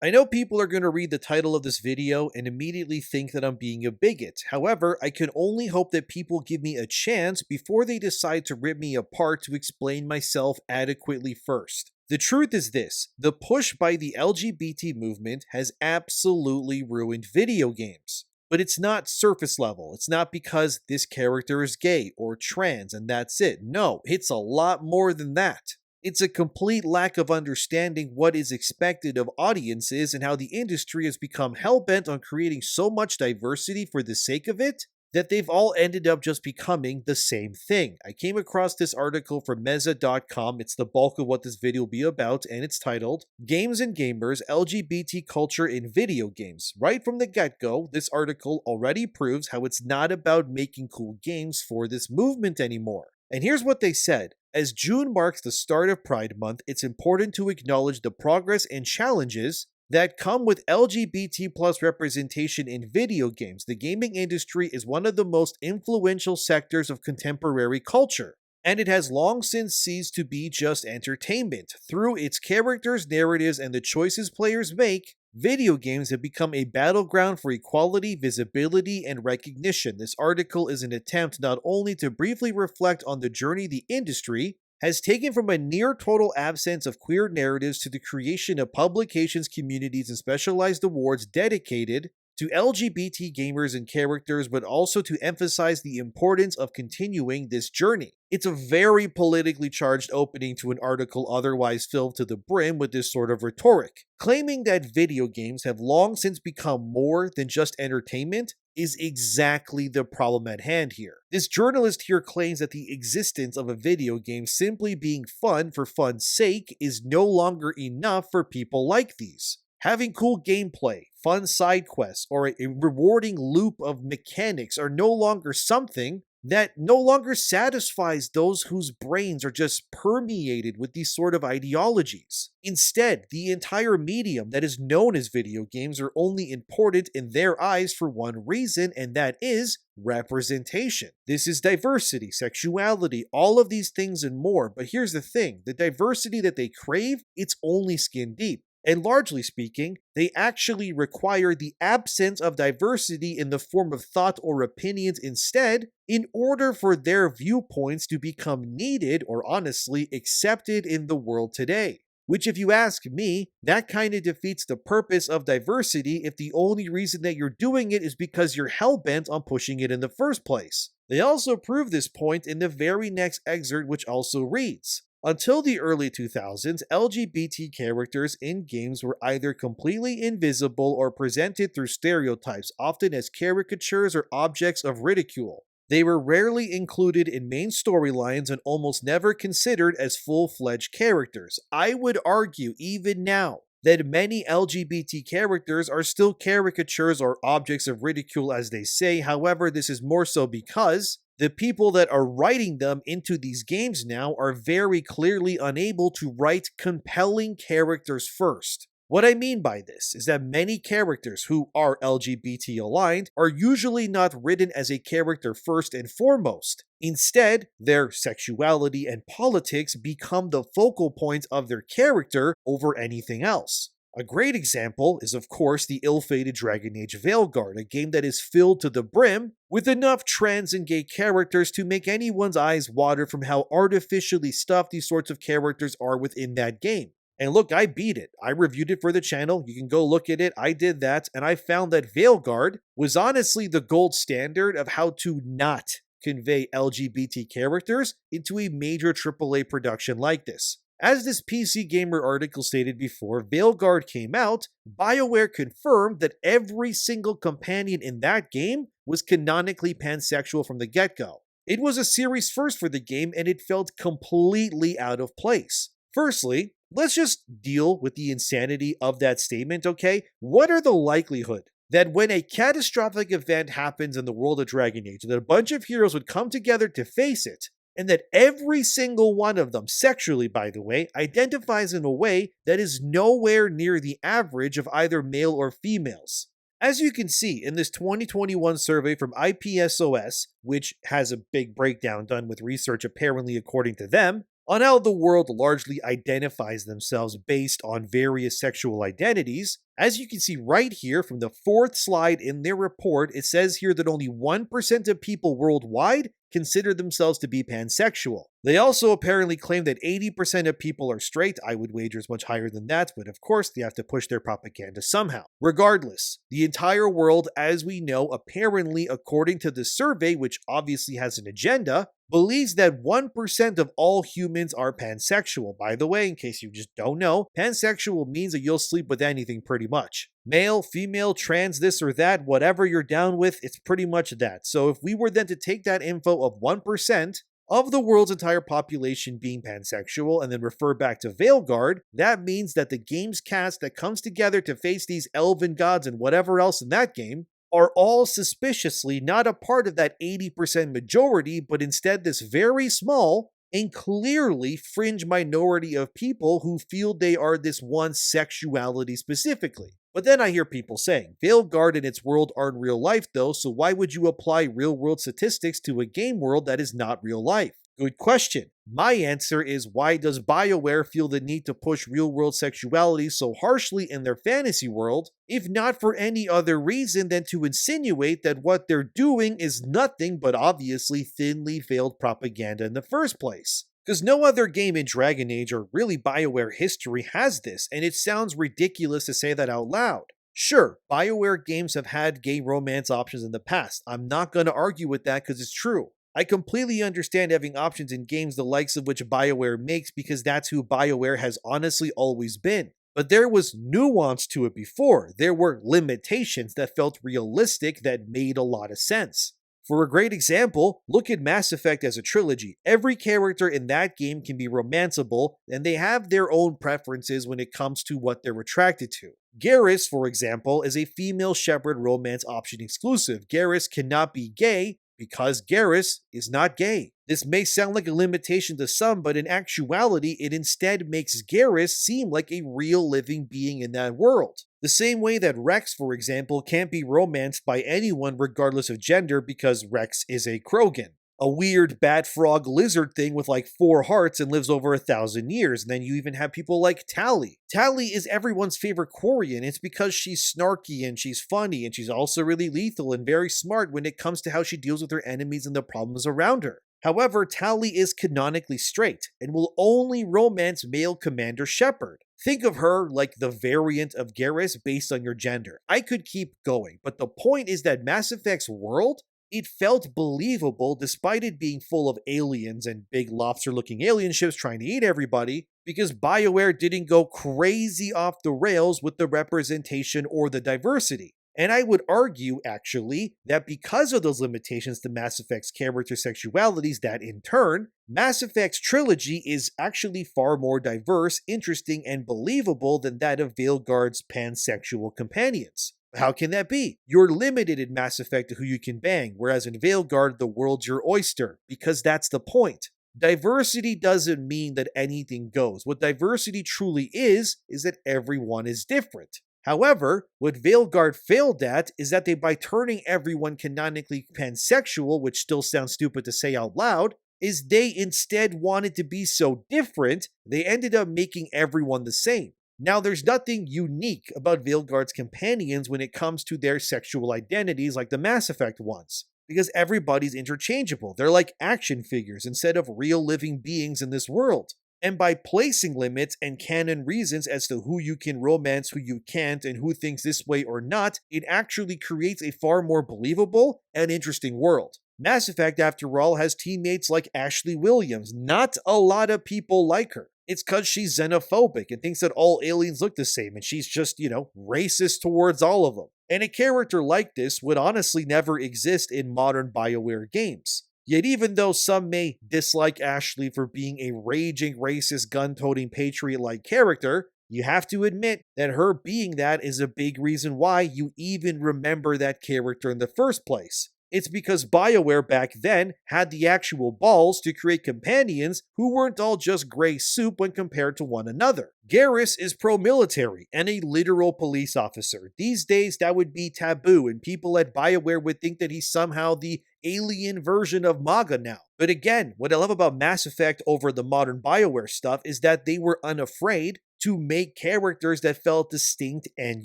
I know people are going to read the title of this video and immediately think that I'm being a bigot. However, I can only hope that people give me a chance before they decide to rip me apart to explain myself adequately first. The truth is this: the push by the LGBT movement has absolutely ruined video games. But it's not surface level. It's not because this character is gay or trans and that's it. No, it's a lot more than that. It's a complete lack of understanding what is expected of audiences and how the industry has become hell-bent on creating so much diversity for the sake of it that they've all ended up just becoming the same thing. I came across this article from Meza.com. It's the bulk of what this video will be about, and it's titled Games and Gamers, LGBT Culture in Video Games. Right from the get-go, this article already proves how it's not about making cool games for this movement anymore. And here's what they said. As June marks the start of Pride Month, it's important to acknowledge the progress and challenges that come with LGBT plus representation in video games. The gaming industry is one of the most influential sectors of contemporary culture, and it has long since ceased to be just entertainment. Through its characters, narratives, and the choices players make, video games have become a battleground for equality, visibility, and recognition. This article is an attempt not only to briefly reflect on the journey the industry has taken from a near total absence of queer narratives to the creation of publications, communities, and specialized awards dedicated to LGBT gamers and characters, but also to emphasize the importance of continuing this journey. It's a very politically charged opening to an article otherwise filled to the brim with this sort of rhetoric. Claiming that video games have long since become more than just entertainment is exactly the problem at hand here. This journalist here claims that the existence of a video game simply being fun for fun's sake is no longer enough for people like these. Having cool gameplay, fun side quests, or a rewarding loop of mechanics are no longer something that no longer satisfies those whose brains are just permeated with these sort of ideologies. Instead, the entire medium that is known as video games are only important in their eyes for one reason, and that is representation. This is diversity, sexuality, all of these things and more. But here's the thing: the diversity that they crave, it's only skin deep. And largely speaking, they actually require the absence of diversity in the form of thought or opinions instead, in order for their viewpoints to become needed or honestly accepted in the world today. Which, if you ask me, that kind of defeats the purpose of diversity if the only reason that you're doing it is because you're hell-bent on pushing it in the first place. They also prove this point in the very next excerpt, which also reads, until the early 2000s, LGBT characters in games were either completely invisible or presented through stereotypes, often as caricatures or objects of ridicule. They were rarely included in main storylines and almost never considered as full-fledged characters. I would argue, even now, that many LGBT characters are still caricatures or objects of ridicule, as they say. However, this is more so because the people that are writing them into these games now are very clearly unable to write compelling characters first. What I mean by this is that many characters who are LGBT aligned are usually not written as a character first and foremost. Instead, their sexuality and politics become the focal point of their character over anything else. A great example is, of course, the ill-fated Dragon Age Veilguard, a game that is filled to the brim with enough trans and gay characters to make anyone's eyes water from how artificially stuffed these sorts of characters are within that game. And look, I beat it. I reviewed it for the channel. You can go look at it. I did that, and I found that Veilguard was honestly the gold standard of how to not convey LGBT characters into a major AAA production like this. As this PC Gamer article stated before Veilguard came out, BioWare confirmed that every single companion in that game was canonically pansexual from the get-go. It was a series first for the game, and it felt completely out of place. Firstly, let's just deal with the insanity of that statement, okay? What are the likelihood that when a catastrophic event happens in the world of Dragon Age, that a bunch of heroes would come together to face it, and that every single one of them, sexually by the way, identifies in a way that is nowhere near the average of either male or females? As you can see in this 2021 survey from IPSOS, which has a big breakdown done with research apparently according to them, on how the world largely identifies themselves based on various sexual identities, As you can see right here from the fourth slide in their report, it says here that only 1% of people worldwide consider themselves to be pansexual. They also apparently claim that 80% of people are straight. I would wager it's much higher than that, but of course they have to push their propaganda somehow. Regardless, the entire world, as we know, apparently according to the survey, which obviously has an agenda, believes that 1% of all humans are pansexual. By the way, in case you just don't know, pansexual means that you'll sleep with anything pretty much. Male, female, trans, this or that, whatever you're down with, it's pretty much that. So if we were then to take that info of 1% of the world's entire population being pansexual and then refer back to Veilguard, that means that the game's cast that comes together to face these elven gods and whatever else in that game are all suspiciously not a part of that 80% majority, but instead this very small and clearly fringe minority of people who feel they are this one sexuality specifically. But then I hear people saying, Veilguard and its world aren't real life though, so why would you apply real world statistics to a game world that is not real life? Good question. My answer is, why does BioWare feel the need to push real-world sexuality so harshly in their fantasy world, if not for any other reason than to insinuate that what they're doing is nothing but obviously thinly veiled propaganda in the first place? Because no other game in Dragon Age or really BioWare history has this, and it sounds ridiculous to say that out loud. Sure, BioWare games have had gay romance options in the past. I'm not going to argue with that because it's true. I completely understand having options in games the likes of which BioWare makes because that's who BioWare has honestly always been. But there was nuance to it before. There were limitations that felt realistic that made a lot of sense. For a great example, look at Mass Effect as a trilogy. Every character in that game can be romanceable, and they have their own preferences when it comes to what they're attracted to. Garrus, for example, is a female Shepard romance option exclusive. Garrus cannot be gay, because Garrus is not gay. This may sound like a limitation to some, but in actuality, it instead makes Garrus seem like a real living being in that world. The same way that Rex, for example, can't be romanced by anyone regardless of gender because Rex is a Krogan. A weird bat frog lizard thing with like 4 hearts and lives over 1,000 years. And then you even have people like Tali. Tali is everyone's favorite Quarian. It's because she's snarky and she's funny and she's also really lethal and very smart when it comes to how she deals with her enemies and the problems around her. However, Tali is canonically straight and will only romance male Commander Shepard. Think of her like the variant of Garrus based on your gender. I could keep going, but the point is that Mass Effect's world, it felt believable despite it being full of aliens and big lobster-looking alien ships trying to eat everybody, because BioWare didn't go crazy off the rails with the representation or the diversity. And I would argue, actually, that because of those limitations to Mass Effect's character sexualities, that in turn, Mass Effect's trilogy is actually far more diverse, interesting, and believable than that of Veilguard's pansexual companions. How can that be? You're limited in Mass Effect to who you can bang, whereas in Veilguard, the world's your oyster, because that's the point. Diversity doesn't mean that anything goes. What diversity truly is that everyone is different. However, what Veilguard failed at is that by turning everyone canonically pansexual, which still sounds stupid to say out loud, is they instead wanted to be so different, they ended up making everyone the same. Now, there's nothing unique about Veilguard's companions when it comes to their sexual identities like the Mass Effect ones, because everybody's interchangeable. They're like action figures instead of real living beings in this world. And by placing limits and canon reasons as to who you can romance, who you can't, and who thinks this way or not, it actually creates a far more believable and interesting world. Mass Effect, after all, has teammates like Ashley Williams. Not a lot of people like her. It's because she's xenophobic and thinks that all aliens look the same, and she's just, racist towards all of them. And a character like this would honestly never exist in modern BioWare games. Yet even though some may dislike Ashley for being a raging racist gun-toting patriot-like character, you have to admit that her being that is a big reason why you even remember that character in the first place. It's because BioWare back then had the actual balls to create companions who weren't all just gray soup when compared to one another. Garrus is pro-military and a literal police officer. These days that would be taboo and people at BioWare would think that he's somehow the alien version of MAGA now. But again, what I love about Mass Effect over the modern BioWare stuff is that they were unafraid to make characters that felt distinct and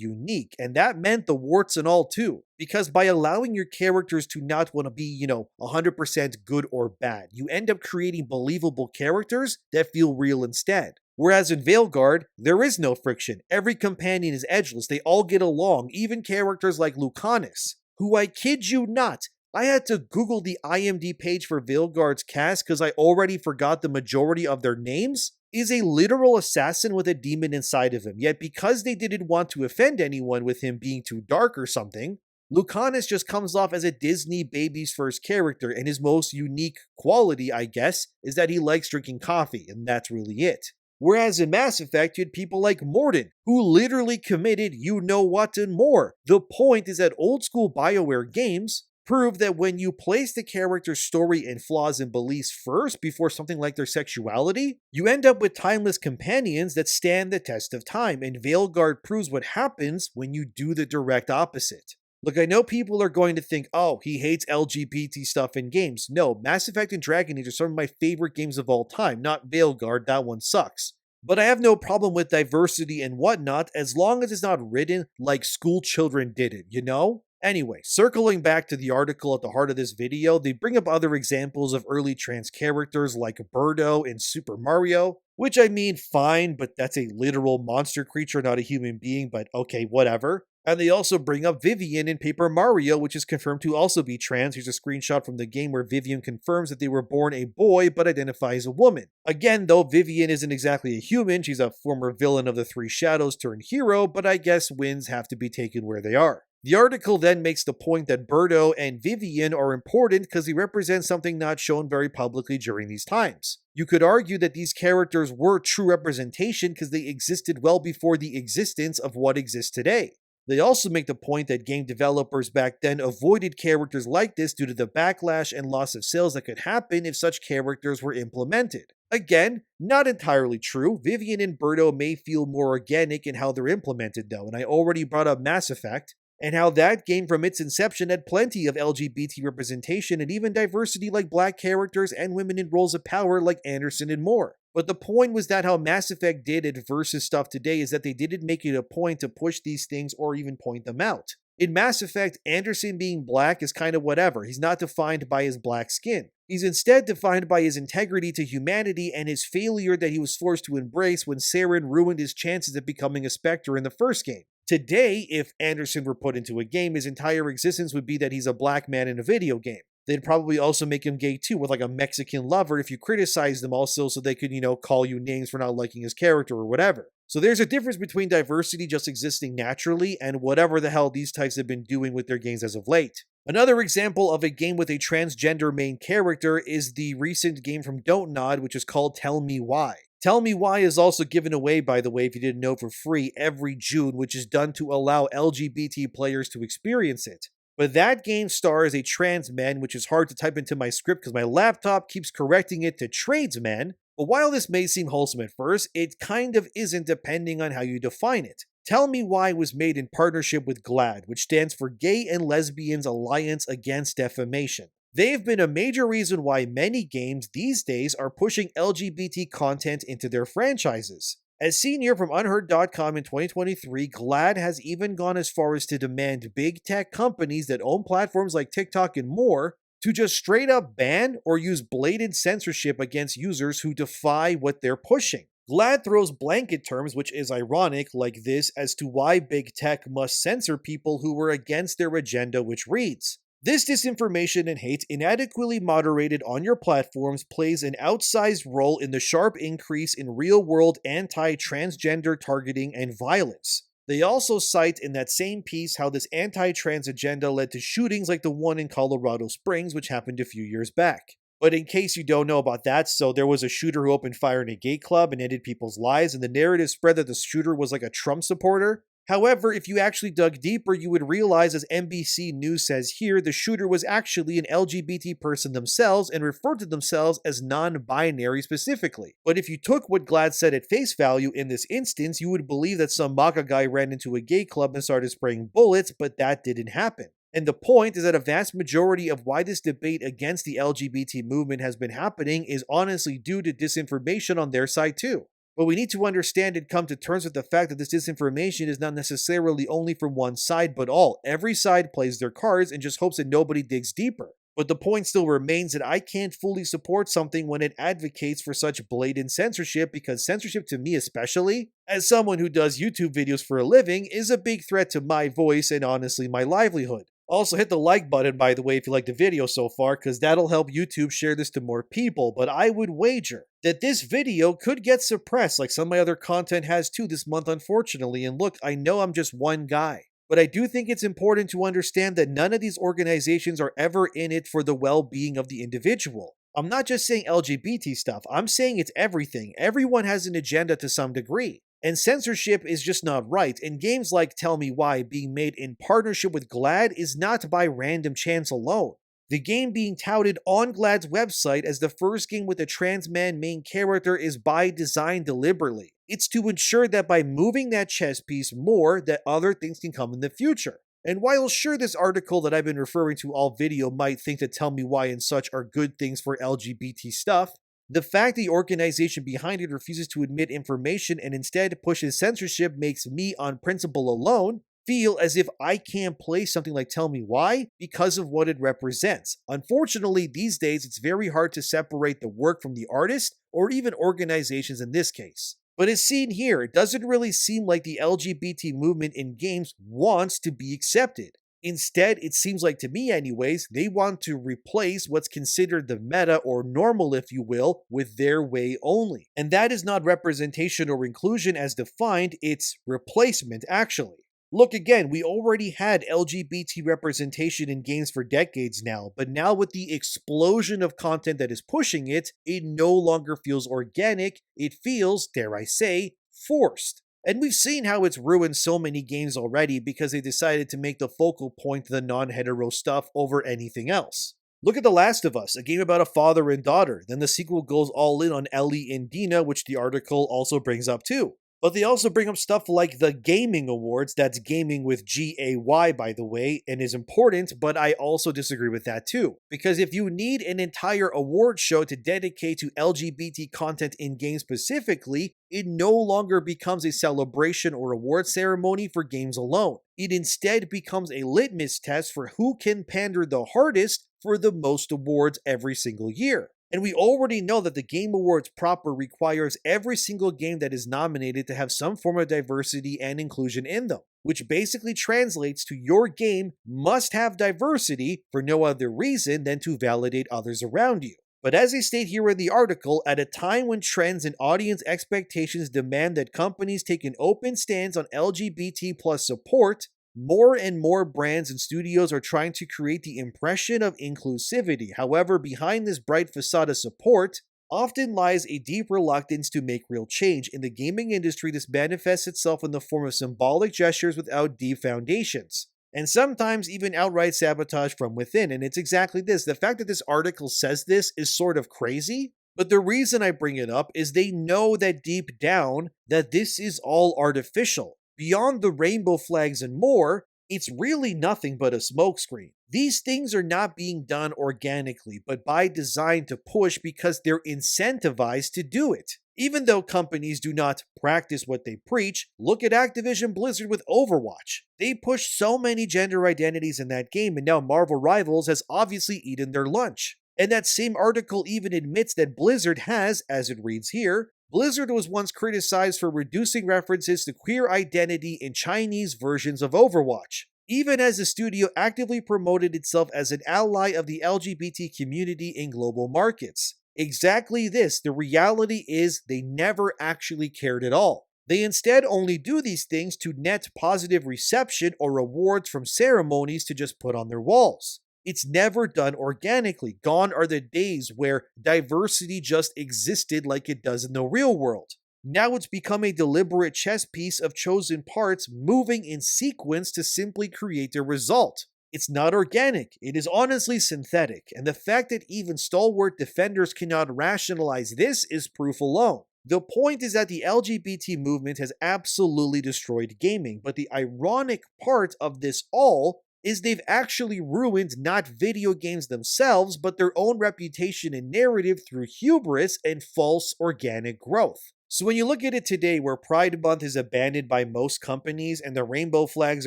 unique. And that meant the warts and all too. Because by allowing your characters to not want to be, 100% good or bad, you end up creating believable characters that feel real instead. Whereas in Veilguard, there is no friction. Every companion is edgeless. They all get along, even characters like Lucanus, who, I kid you not, I had to Google the IMDb page for Veilguard's cast because I already forgot the majority of their names, is a literal assassin with a demon inside of him. Yet because they didn't want to offend anyone with him being too dark or something, Lucanus just comes off as a Disney baby's first character, and his most unique quality, I guess, is that he likes drinking coffee, and that's really it. Whereas in Mass Effect, you had people like Mordin, who literally committed you-know-what and more. The point is that old-school BioWare games prove that when you place the character's story and flaws and beliefs first before something like their sexuality, you end up with timeless companions that stand the test of time, and Veilguard proves what happens when you do the direct opposite. Look, I know people are going to think, oh, he hates LGBT stuff in games. No, Mass Effect and Dragon Age are some of my favorite games of all time, not Veilguard, that one sucks. But I have no problem with diversity and whatnot as long as it's not written like school children did it, you know? Anyway, circling back to the article at the heart of this video, they bring up other examples of early trans characters like Birdo in Super Mario, which I mean, fine, but that's a literal monster creature, not a human being, but okay, whatever. And they also bring up Vivian in Paper Mario, which is confirmed to also be trans. Here's a screenshot from the game where Vivian confirms that they were born a boy but identify as a woman. Again, though, Vivian isn't exactly a human. She's a former villain of the Three Shadows turned hero, but I guess wins have to be taken where they are. The article then makes the point that Birdo and Vivian are important because they represent something not shown very publicly during these times. You could argue that these characters were true representation because they existed well before the existence of what exists today. They also make the point that game developers back then avoided characters like this due to the backlash and loss of sales that could happen if such characters were implemented. Again, not entirely true. Vivian and Birdo may feel more organic in how they're implemented though, and I already brought up Mass Effect, and how that game from its inception had plenty of LGBT representation and even diversity like black characters and women in roles of power like Anderson and more. But the point was that how Mass Effect did it versus stuff today is that they didn't make it a point to push these things or even point them out. In Mass Effect, Anderson being black is kind of whatever. He's not defined by his black skin. He's instead defined by his integrity to humanity and his failure that he was forced to embrace when Saren ruined his chances of becoming a Spectre in the first game. Today, if Anderson were put into a game, his entire existence would be that he's a black man in a video game. They'd probably also make him gay too, with like a Mexican lover if you criticize them also so they could, call you names for not liking his character or whatever. So there's a difference between diversity just existing naturally and whatever the hell these types have been doing with their games as of late. Another example of a game with a transgender main character is the recent game from Don't Nod, which is called Tell Me Why. Tell Me Why is also given away, by the way, if you didn't know, for free every June, which is done to allow LGBT players to experience it. But that game stars a trans man, which is hard to type into my script because my laptop keeps correcting it to tradesman. But while this may seem wholesome at first, it kind of isn't depending on how you define it. Tell Me Why was made in partnership with GLAAD, which stands for Gay and Lesbians Alliance Against Defamation. They've been a major reason why many games these days are pushing LGBT content into their franchises. As seen here from Unheard.com in 2023, GLAAD has even gone as far as to demand big tech companies that own platforms like TikTok and more to just straight up ban or use blatant censorship against users who defy what they're pushing. GLAAD throws blanket terms, which is ironic, like this, as to why big tech must censor people who were against their agenda, which reads, "This disinformation and hate inadequately moderated on your platforms plays an outsized role in the sharp increase in real-world anti-transgender targeting and violence." They also cite in that same piece how this anti-trans agenda led to shootings like the one in Colorado Springs, which happened a few years back. But in case you don't know about that, so there was a shooter who opened fire in a gay club and ended people's lives, and the narrative spread that the shooter was like a Trump supporter. However, if you actually dug deeper, you would realize, as NBC News says here, the shooter was actually an LGBT person themselves and referred to themselves as non-binary specifically. But if you took what GLAAD said at face value in this instance, you would believe that some MAGA guy ran into a gay club and started spraying bullets, but that didn't happen. And the point is that a vast majority of why this debate against the LGBT movement has been happening is honestly due to disinformation on their side too. But we need to understand and come to terms with the fact that this disinformation is not necessarily only from one side, but all. Every side plays their cards and just hopes that nobody digs deeper. But the point still remains that I can't fully support something when it advocates for such blatant censorship, because censorship, to me especially, as someone who does YouTube videos for a living, is a big threat to my voice and honestly my livelihood. Also, hit the like button, by the way, if you liked the video so far, because that'll help YouTube share this to more people. But I would wager that this video could get suppressed like some of my other content has too this month, unfortunately. And look, I know I'm just one guy, but I do think it's important to understand that none of these organizations are ever in it for the well-being of the individual. I'm not just saying LGBT stuff, I'm saying it's everything. Everyone has an agenda to some degree. And censorship is just not right, and games like Tell Me Why being made in partnership with GLAAD is not by random chance alone. The game being touted on GLAAD's website as the first game with a trans man main character is by design deliberately. It's to ensure that by moving that chess piece more, that other things can come in the future. And while sure this article that I've been referring to all video might think that Tell Me Why and such are good things for LGBT stuff, the fact the organization behind it refuses to admit information and instead pushes censorship makes me, on principle alone, feel as if I can't play something like Tell Me Why because of what it represents. Unfortunately, these days it's very hard to separate the work from the artist, or even organizations in this case. But as seen here, it doesn't really seem like the LGBT movement in games wants to be accepted. Instead, it seems like, to me anyways, they want to replace what's considered the meta or normal, if you will, with their way only. And that is not representation or inclusion as defined, it's replacement actually. Look again, we already had LGBT representation in games for decades now, but now with the explosion of content that is pushing it, it no longer feels organic, it feels, dare I say, forced. And we've seen how it's ruined so many games already because they decided to make the focal point the non-hetero stuff over anything else. Look at The Last of Us, a game about a father and daughter. Then the sequel goes all in on Ellie and Dina, which the article also brings up too. But they also bring up stuff like the Gaming Awards, that's gaming with GAY by the way, and is important, but I also disagree with that too. Because if you need an entire award show to dedicate to LGBT content in games specifically, it no longer becomes a celebration or award ceremony for games alone. It instead becomes a litmus test for who can pander the hardest for the most awards every single year. And we already know that the Game Awards proper requires every single game that is nominated to have some form of diversity and inclusion in them, which basically translates to your game must have diversity for no other reason than to validate others around you. But as they state here in the article, at a time when trends and audience expectations demand that companies take an open stance on LGBT plus support, more and more brands and studios are trying to create the impression of inclusivity. However, behind this bright facade of support often lies a deep reluctance to make real change. In the gaming industry, this manifests itself in the form of symbolic gestures without deep foundations, and sometimes even outright sabotage from within. And it's exactly this. The fact that this article says this is sort of crazy, but the reason I bring it up is they know that deep down that this is all artificial. Beyond the rainbow flags and more, it's really nothing but a smokescreen. These things are not being done organically, but by design to push because they're incentivized to do it. Even though companies do not practice what they preach, look at Activision Blizzard with Overwatch. They pushed so many gender identities in that game, and now Marvel Rivals has obviously eaten their lunch. And that same article even admits that Blizzard has, as it reads here, Blizzard was once criticized for reducing references to queer identity in Chinese versions of Overwatch, even as the studio actively promoted itself as an ally of the LGBT community in global markets. Exactly this, the reality is they never actually cared at all. They instead only do these things to net positive reception or awards from ceremonies to just put on their walls. It's never done organically. Gone are the days where diversity just existed like it does in the real world. Now it's become a deliberate chess piece of chosen parts moving in sequence to simply create a result. It's not organic, it is honestly synthetic, and the fact that even stalwart defenders cannot rationalize this is proof alone. The point is that the LGBT movement has absolutely destroyed gaming, but the ironic part of this all is they've actually ruined not video games themselves, but their own reputation and narrative through hubris and false organic growth. So when you look at it today, where Pride Month is abandoned by most companies and the rainbow flags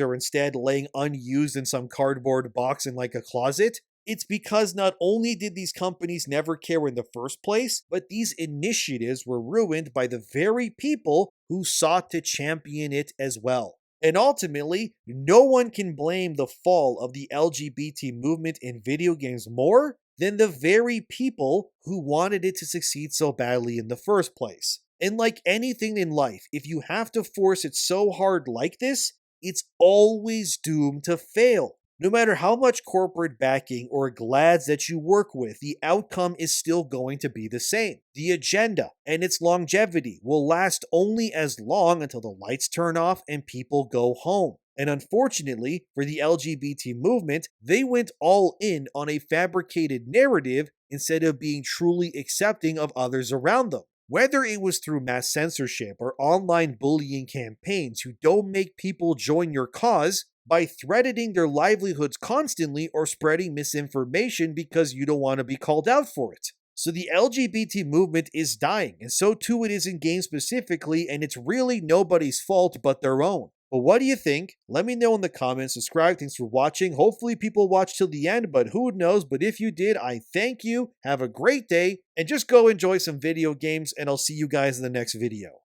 are instead laying unused in some cardboard box in like a closet, it's because not only did these companies never care in the first place, but these initiatives were ruined by the very people who sought to champion it as well. And ultimately, no one can blame the fall of the LGBT movement in video games more than the very people who wanted it to succeed so badly in the first place. And like anything in life, if you have to force it so hard like this, it's always doomed to fail. No matter how much corporate backing or GLAADs that you work with, the outcome is still going to be the same. The agenda and its longevity will last only as long until the lights turn off and people go home. And unfortunately, for the LGBT movement, they went all in on a fabricated narrative instead of being truly accepting of others around them. Whether it was through mass censorship or online bullying campaigns who don't make people join your cause, by threatening their livelihoods constantly or spreading misinformation because you don't want to be called out for it. So the LGBT movement is dying, and so too it is in games specifically, and it's really nobody's fault but their own. But what do you think? Let me know in the comments. Subscribe. Thanks for watching. Hopefully people watch till the end, but who knows? But if you did, I thank you. Have a great day, and just go enjoy some video games, and I'll see you guys in the next video.